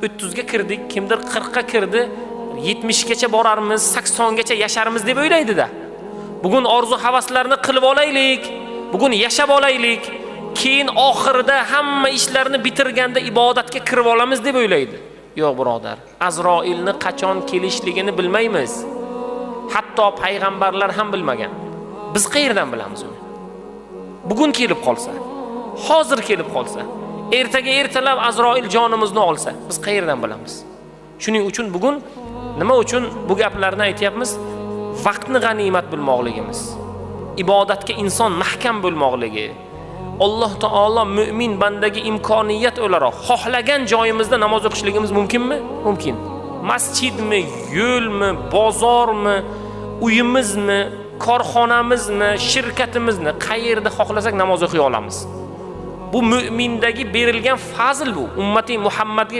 30 ga kirdik, kimdir 40 ga kirdi, 70 gacha borarmiz, 80 gacha yasharmiz deb o'ylaydi-da. Bugun orzu havaslarni qilib olaylik, bugun yashab olaylik, keyin oxirida hamma ishlarni bitirganda ibodatga kirib olamiz deb o'ylaydi. Yo'q birodar, Azroilni qachon kelishligini bilmaymiz. Hatto payg'ambarlar ham bilmagan. Biz qayerdan bilamiz uni? Bugun kelib qolsa, hozir kelib qolsa, ertaga ertalab Azroil jonimizni olsa, biz qayerdan bilamiz? Shuning uchun bugun nima uchun bu gaplarni aytayapmiz? Vaqtni g'animat bilmoqligimiz, ibodatga inson mahkam bo'lmoqligi. Alloh taolo mu'min bandaga imkoniyat o'laroq xohlagan joyimizda namoz o'qishligimiz mumkinmi? Mumkin. Masjidmi, yo'lmi, bozormi, uyimizmi, korxonamizmi, shirkatimizmi, qayerda xohlasak namoz o'qiy olamiz. Bu mu'mindagi berilgan fazl bu. Ummati Muhammadga